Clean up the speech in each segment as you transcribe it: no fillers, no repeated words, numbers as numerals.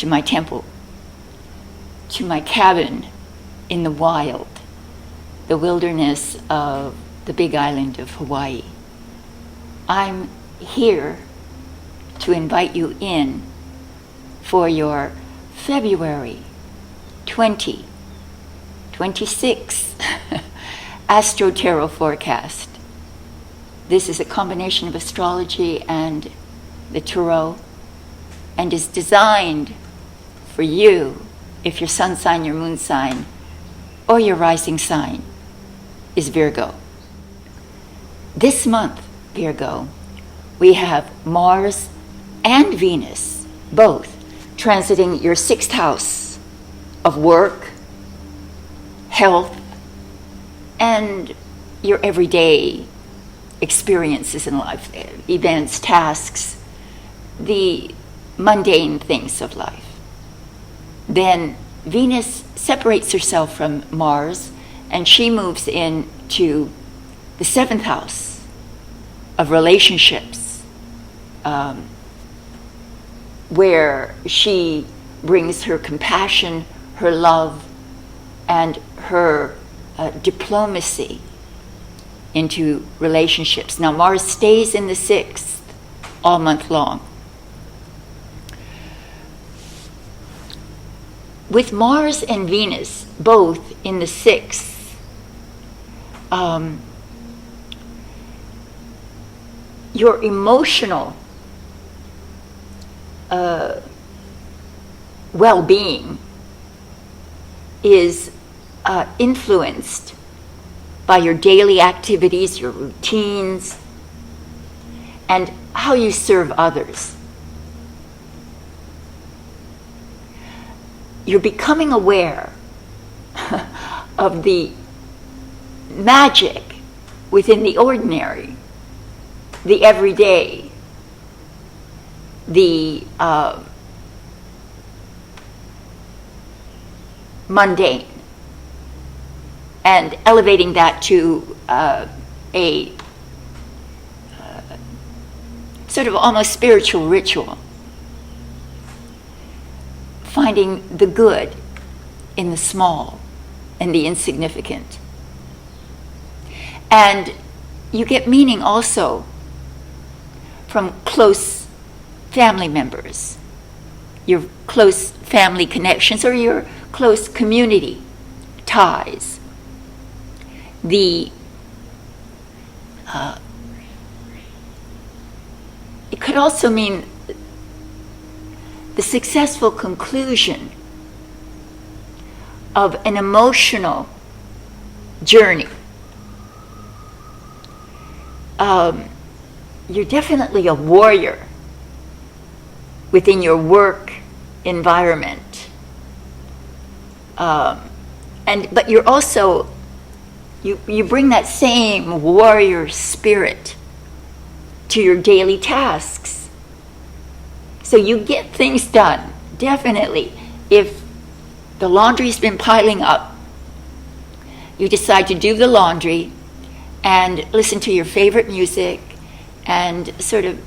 to my temple, to my cabin in the wild, the wilderness of the big island of Hawaii. I'm here to invite you in for your February 2026 Astro Tarot forecast. This is a combination of astrology and the tarot, and is designed for you if your sun sign, your moon sign, or your rising sign is Virgo. This month, Virgo, we have Mars and Venus both transiting your 6th house of work, health, and your everyday experiences in life, events, tasks, the mundane things of life. Then Venus separates herself from Mars, and she moves into the 7th house of relationships, where she brings her compassion, her love, and her diplomacy into relationships. Now, Mars stays in the 6th all month long. With Mars and Venus both in the 6th, your emotional well-being is influenced by your daily activities, your routines, and how you serve others. You're becoming aware of the magic within the ordinary, the everyday, the mundane, and elevating that to a sort of almost spiritual ritual. Finding the good in the small and the insignificant. And you get meaning also from close family members, your close family connections, or your close community ties. It could also mean the successful conclusion of an emotional journey. You're definitely a warrior within your work environment. But you're also, you bring that same warrior spirit to your daily tasks. So you get things done, definitely. If the laundry's been piling up, you decide to do the laundry and listen to your favorite music and sort of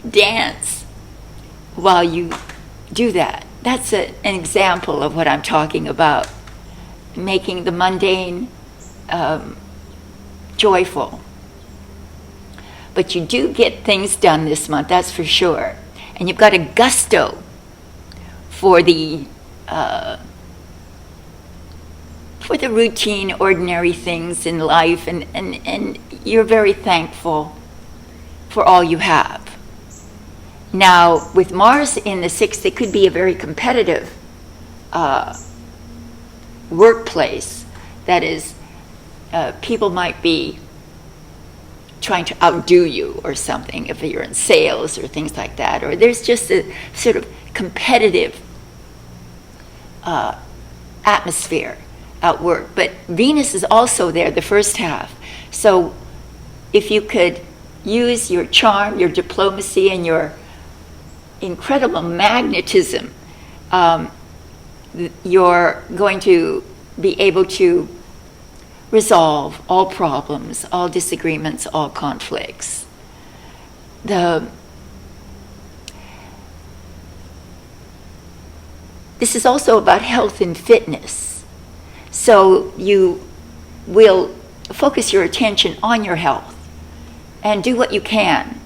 dance while you do that. That's an example of what I'm talking about, making the mundane joyful. But you do get things done this month, that's for sure. And you've got a gusto for the routine, ordinary things in life, and you're very thankful for all you have. Now, with Mars in the 6th, it could be a very competitive workplace. That is, people might be trying to outdo you or something if you're in sales or things like that. Or there's just a sort of competitive atmosphere at work. But Venus is also there the first half. So if you could use your charm, your diplomacy, and your incredible magnetism, you're going to be able to resolve all problems, all disagreements, all conflicts. this is also about health and fitness. So you will focus your attention on your health and do what you can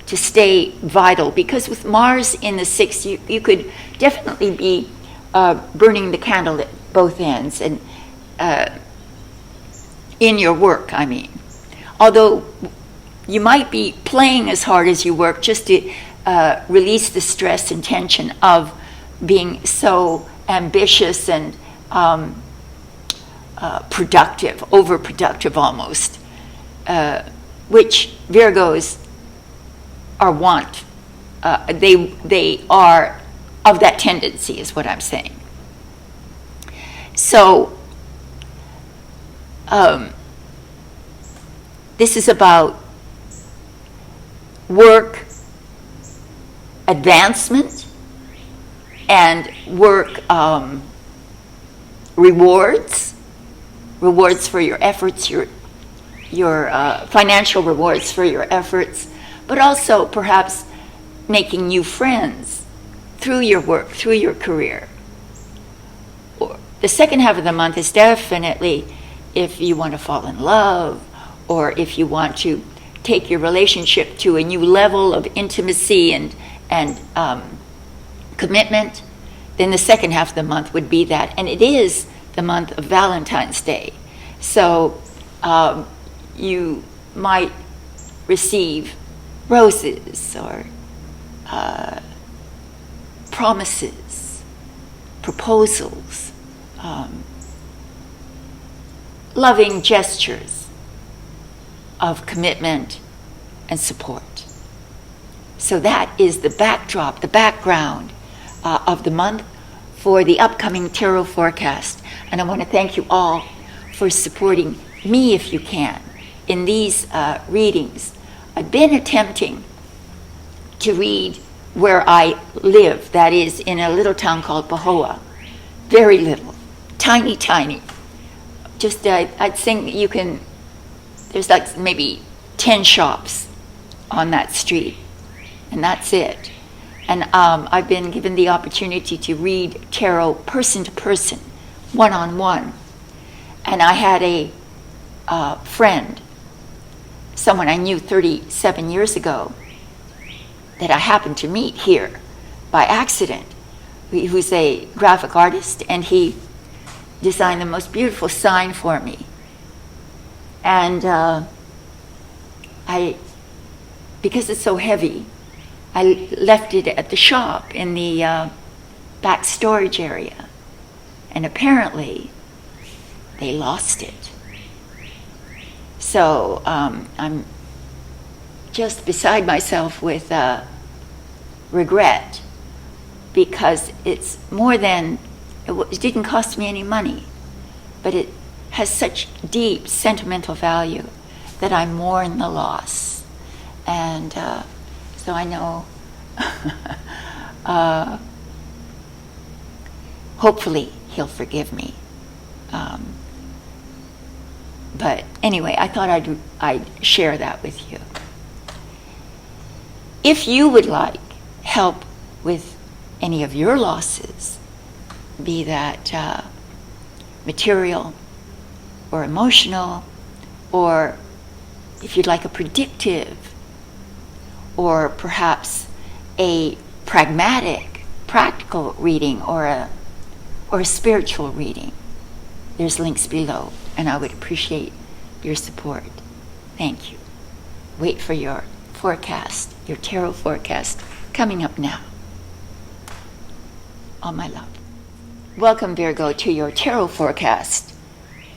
to stay vital, because with Mars in the 6th, you could definitely be burning the candle at both ends, and in your work, I mean. Although you might be playing as hard as you work just to release the stress and tension of being so ambitious and productive, overproductive almost, which Virgos are they are of that tendency, is what I'm saying. So this is about work advancement and work rewards for your efforts, your financial rewards for your efforts, but also perhaps making new friends through your work, through your career. The second half of the month is definitely if you want to fall in love, or if you want to take your relationship to a new level of intimacy and commitment, then the second half of the month would be that. And it is the month of Valentine's Day. So you might receive roses or promises, proposals, loving gestures of commitment and support. So that is the backdrop, the background of the month for the upcoming tarot forecast. And I want to thank you all for supporting me, if you can, in these readings. I've been attempting to read where I live, that is in a little town called Pahoa. Very little, tiny. Just, I'd think you can, there's like maybe 10 shops on that street, and that's it. And I've been given the opportunity to read tarot person to person, one-on-one. And I had a friend, someone I knew 37 years ago, that I happened to meet here by accident, who's a graphic artist, and he designed the most beautiful sign for me. And because it's so heavy, I left it at the shop in the back storage area. And apparently, they lost it. So I'm just beside myself with regret, because it's more than, it didn't cost me any money, but it has such deep sentimental value that I mourn the loss. And so I know hopefully he'll forgive me. But anyway, I thought I'd share that with you. If you would like help with any of your losses, be that material or emotional, or if you'd like a predictive, or perhaps a pragmatic, practical reading, or a spiritual reading, there's links below, and I would appreciate your support. Thank you. Wait for your forecast, your tarot forecast, coming up now. All my love. Welcome, Virgo, to your tarot forecast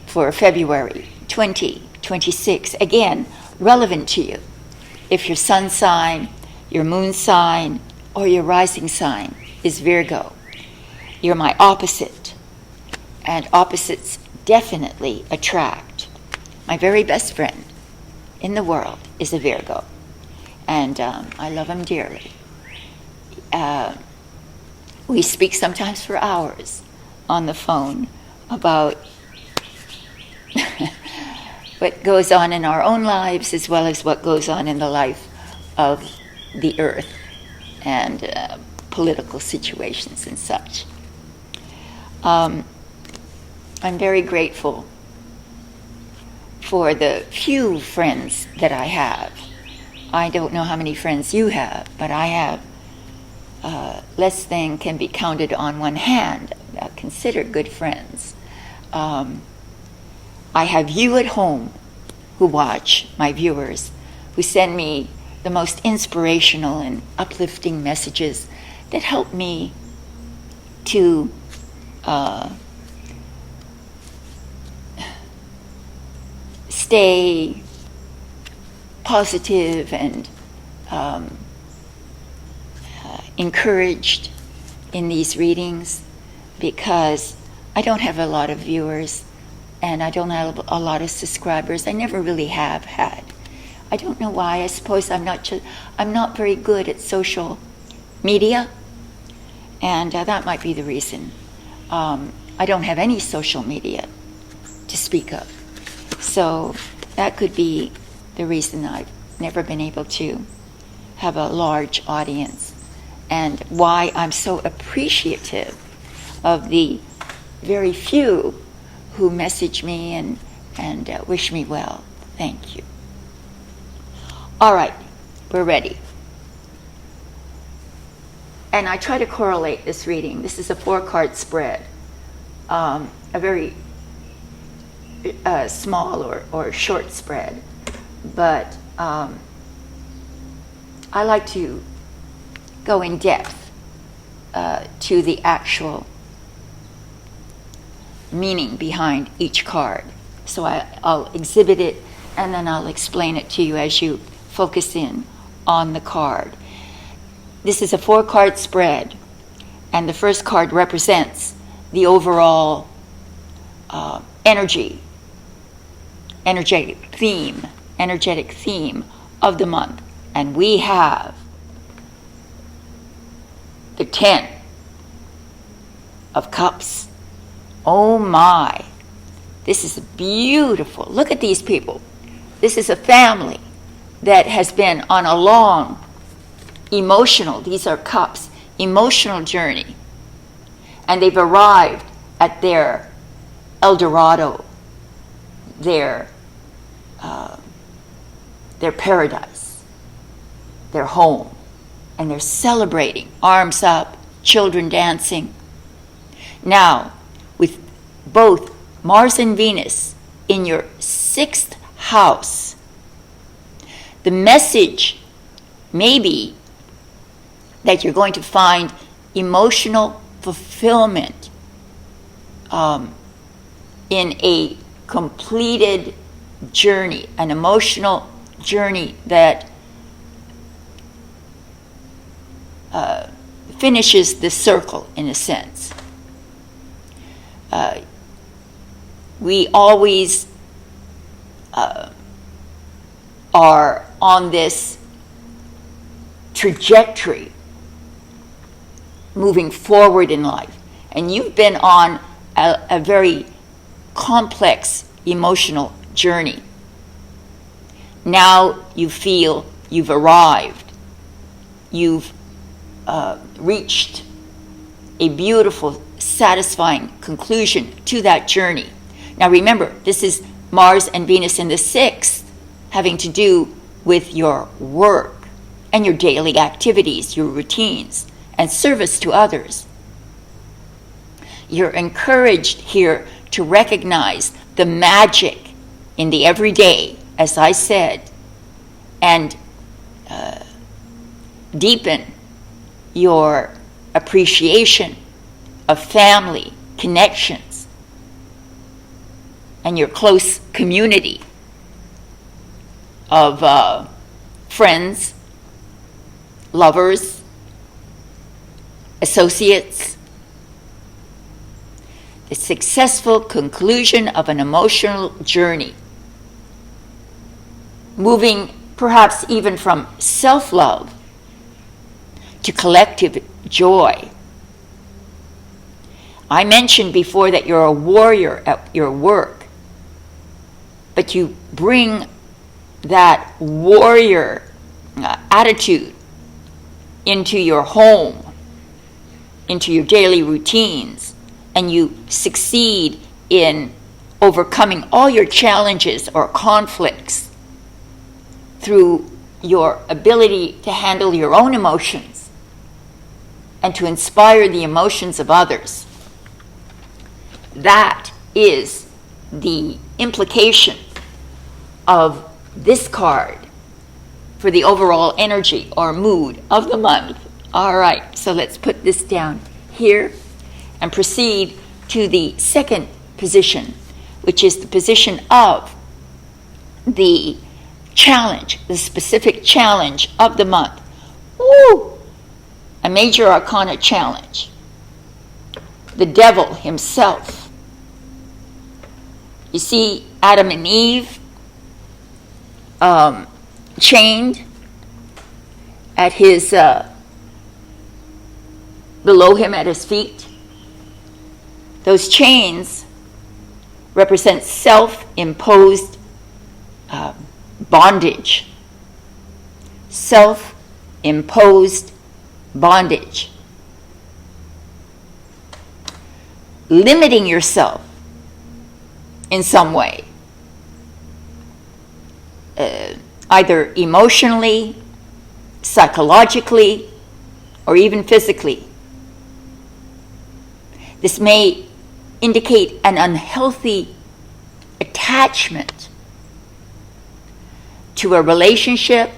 for February 2026. Again, relevant to you. If your sun sign, your moon sign, or your rising sign is Virgo, you're my opposite. And opposites definitely attract. My very best friend in the world is a Virgo. And I love him dearly. We speak sometimes for hours on the phone about what goes on in our own lives, as well as what goes on in the life of the earth and political situations and such. I'm very grateful for the few friends that I have. I don't know how many friends you have, but I have less than can be counted on one hand, considered good friends. I have you at home who watch, my viewers, who send me the most inspirational and uplifting messages that help me to stay positive and encouraged in these readings, because I don't have a lot of viewers and I don't have a lot of subscribers. I never really have had. I don't know why. I suppose I'm not very good at social media, and that might be the reason. I don't have any social media to speak of, so that could be the reason I've never been able to have a large audience, and why I'm so appreciative of the very few who message me and wish me well. Thank you. All right, we're ready. And I try to correlate this reading. This is a 4-card spread, a very small or short spread, but I like to go in depth to the actual meaning behind each card. So I'll exhibit it, and then I'll explain it to you as you focus in on the card. This is a 4-card spread, and the first card represents the overall energetic theme of the month. And we have the 10 of Cups. Oh my, this is beautiful. Look at these people. This is a family that has been on a long emotional, these are cups, emotional journey. And they've arrived at their El Dorado, their paradise, their home. And they're celebrating, arms up, children dancing. Now, with both Mars and Venus in your 6th house, the message may be that you're going to find emotional fulfillment in a completed journey, an emotional journey that finishes the circle, in a sense. We always are on this trajectory moving forward in life, and you've been on a very complex emotional journey. Now you feel you've arrived, you've reached a beautiful, satisfying conclusion to that journey. Now remember, this is Mars and Venus in the 6th, having to do with your work and your daily activities, your routines, and service to others. You're encouraged here to recognize the magic in the everyday, as I said, and deepen your appreciation of family connections and your close community of friends, lovers, associates. The successful conclusion of an emotional journey, moving perhaps even from self-love to collective joy. I mentioned before that you're a warrior at your work, but you bring that warrior attitude into your home, into your daily routines, and you succeed in overcoming all your challenges or conflicts through your ability to handle your own emotions and to inspire the emotions of others. That is the implication of this card for the overall energy or mood of the month. All right, so let's put this down here and proceed to the second position, which is the position of the challenge, the specific challenge of the month. Woo! A major arcana challenge. The devil himself. You see Adam and Eve chained at his, below him at his feet. Those chains represent self-imposed bondage. Self-imposed bondage. Limiting yourself in some way. Either emotionally, psychologically, or even physically. This may indicate an unhealthy attachment to a relationship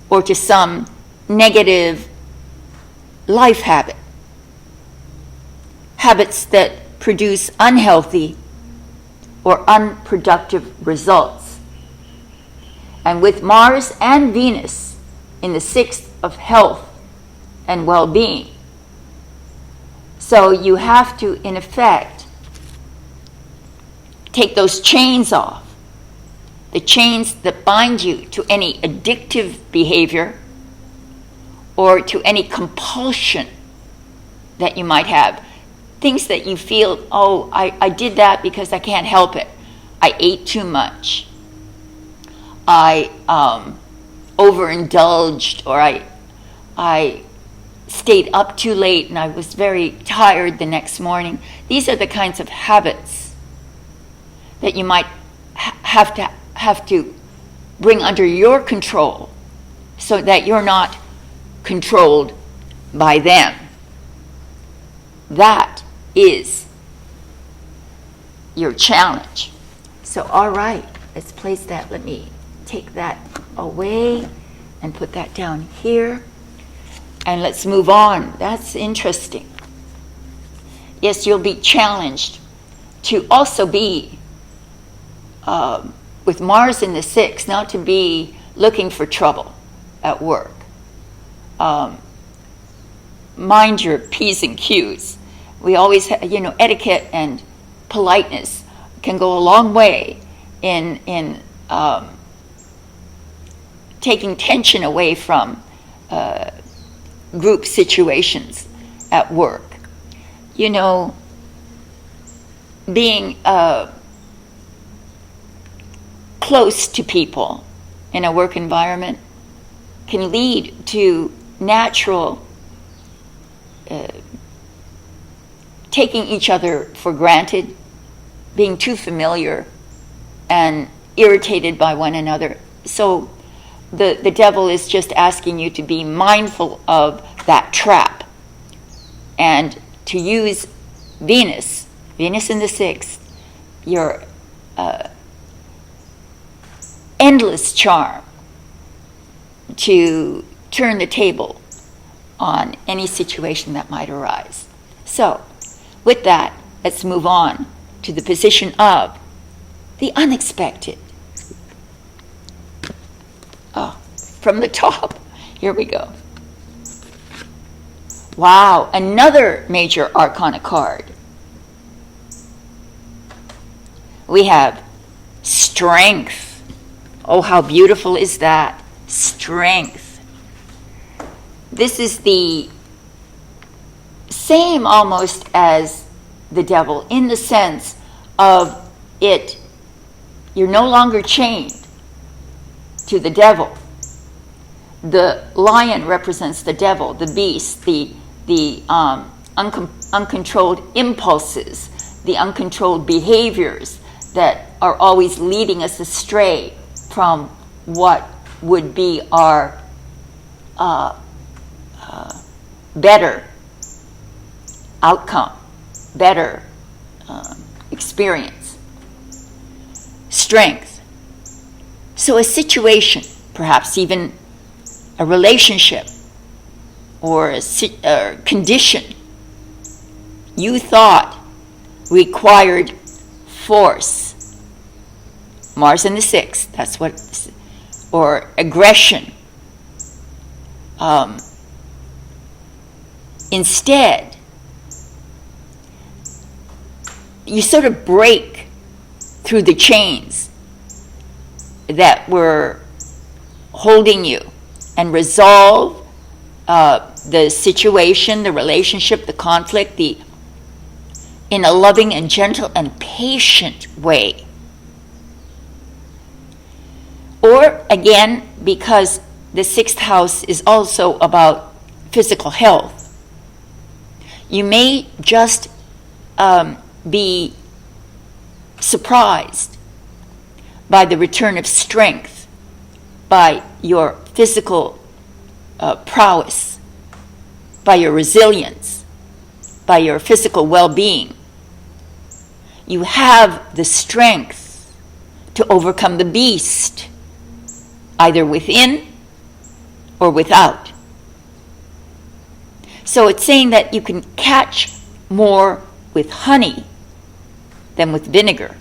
or to some negative life habit. Habits that produce unhealthy or unproductive results. And with Mars and Venus in the 6th of health and well-being, so you have to, in effect, take those chains off, the chains that bind you to any addictive behavior or to any compulsion that you might have. Things that you feel, oh, I did that because I can't help it. I ate too much. I overindulged, or I stayed up too late and I was very tired the next morning. These are the kinds of habits that you might have to bring under your control so that you're not controlled by them. That is your challenge. So, all right, let's place that. Let me take that away and put that down here. And let's move on. That's interesting. Yes, you'll be challenged to also be, with Mars in the 6th, not to be looking for trouble at work. Mind your P's and Q's. We always, etiquette and politeness can go a long way in taking tension away from group situations at work. Being close to people in a work environment can lead to natural taking each other for granted, being too familiar and irritated by one another. So the devil is just asking you to be mindful of that trap and to use Venus in the 6th, your endless charm, to turn the table on any situation that might arise. So, with that, let's move on to the position of the unexpected. Oh, from the top, here we go. Wow, another major arcana card. We have strength. Oh, how beautiful is that? Strength. This is the same almost as the devil in the sense of it, you're no longer chained to the devil. The lion represents the devil, the beast, the uncontrolled impulses, the uncontrolled behaviors that are always leading us astray from what would be our better outcome, better experience. Strength. So a situation, perhaps even a relationship or a condition you thought required force. Mars in the 6th, that's what, or aggression. Instead, you sort of break through the chains that were holding you and resolve the situation, the relationship, the conflict, in a loving and gentle and patient way. Or again, because the 6th house is also about physical health, you may just be surprised by the return of strength, by your physical prowess, by your resilience, by your physical well-being. You have the strength to overcome the beast, either within or without. So it's saying that you can catch more with honey than with vinegar.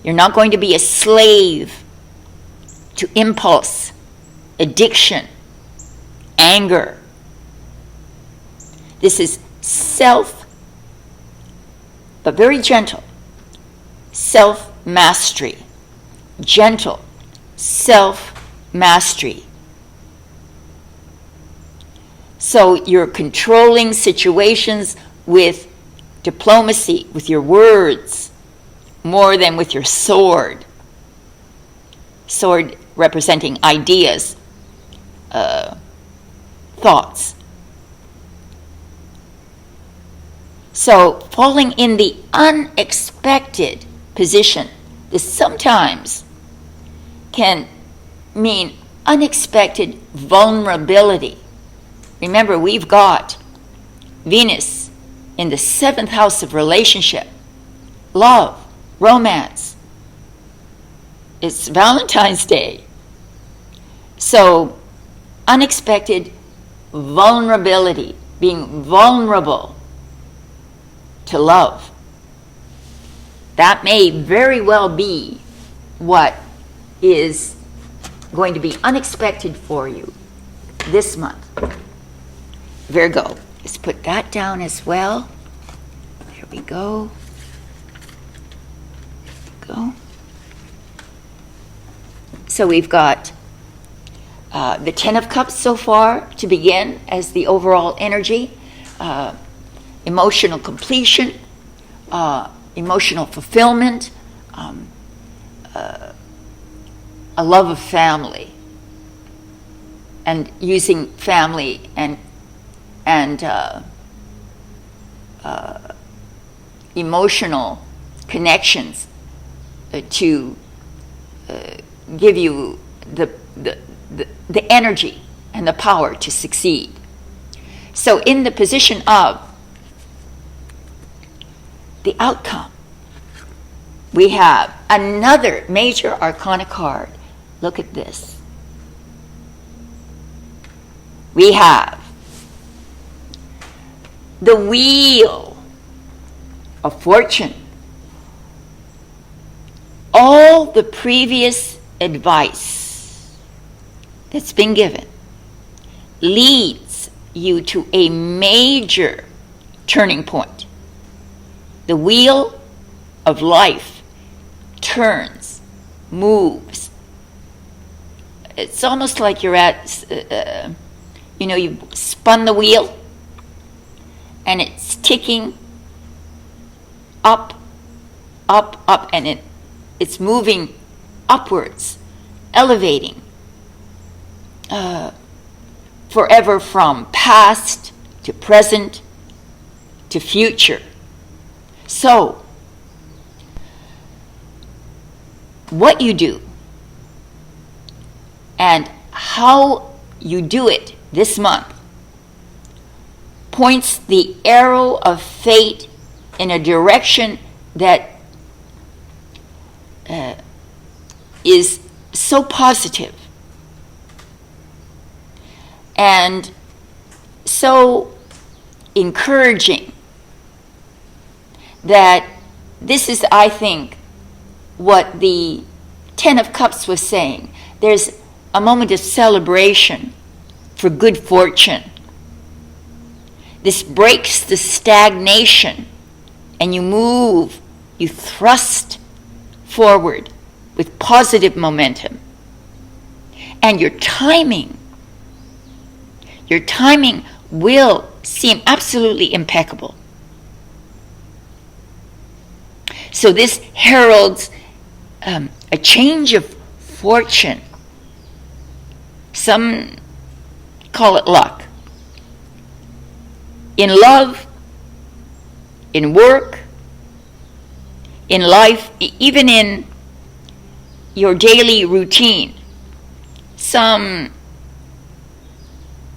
You're not going to be a slave to impulse, addiction, anger. This is but very gentle, self-mastery. Gentle self-mastery. So you're controlling situations with diplomacy, with your words, more than with your sword. Sword representing ideas, thoughts. So falling in the unexpected position, this sometimes can mean unexpected vulnerability. Remember, we've got Venus in the 7th house of relationship, love, romance. It's Valentine's Day. So, unexpected vulnerability, being vulnerable to love. That may very well be what is going to be unexpected for you this month. Virgo, let's put that down as well. There we go. So we've got the 10 of Cups so far to begin as the overall energy. Emotional completion, emotional fulfillment, a love of family, and using family and emotional connections to give you the energy and the power to succeed. So in the position of the outcome, we have another major arcana card. Look at this. We have the Wheel of Fortune. All the previous advice that's been given leads you to a major turning point. The wheel of life turns, moves. It's almost like you're at, you spun the wheel and it's ticking up, and it's moving upwards, elevating forever from past to present, to future. So, what you do and how you do it this month points the arrow of fate in a direction that is so positive and so encouraging that this is, I think, what the Ten of Cups was saying. There's a moment of celebration for good fortune. This breaks the stagnation, and you move, you thrust forward with positive momentum. And your timing will seem absolutely impeccable. So this heralds a change of fortune. Some call it luck. In love, in work, in life, even in your daily routine, some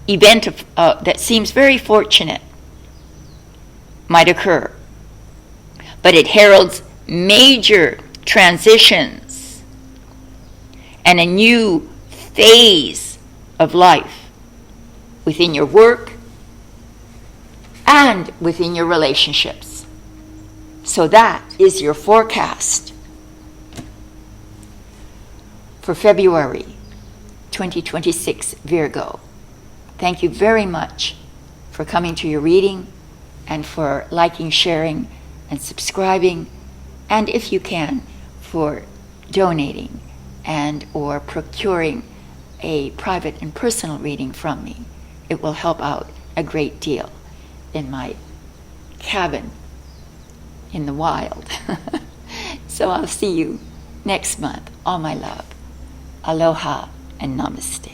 event that seems very fortunate might occur. But it heralds major transitions and a new phase of life within your work and within your relationships. So that is your forecast for February 2026, Virgo. Thank you very much for coming to your reading and for liking, sharing, and subscribing, and if you can, for donating and or procuring a private and personal reading from me. It will help out a great deal in my cabin in the wild. So I'll see you next month. All my love. Aloha and namaste.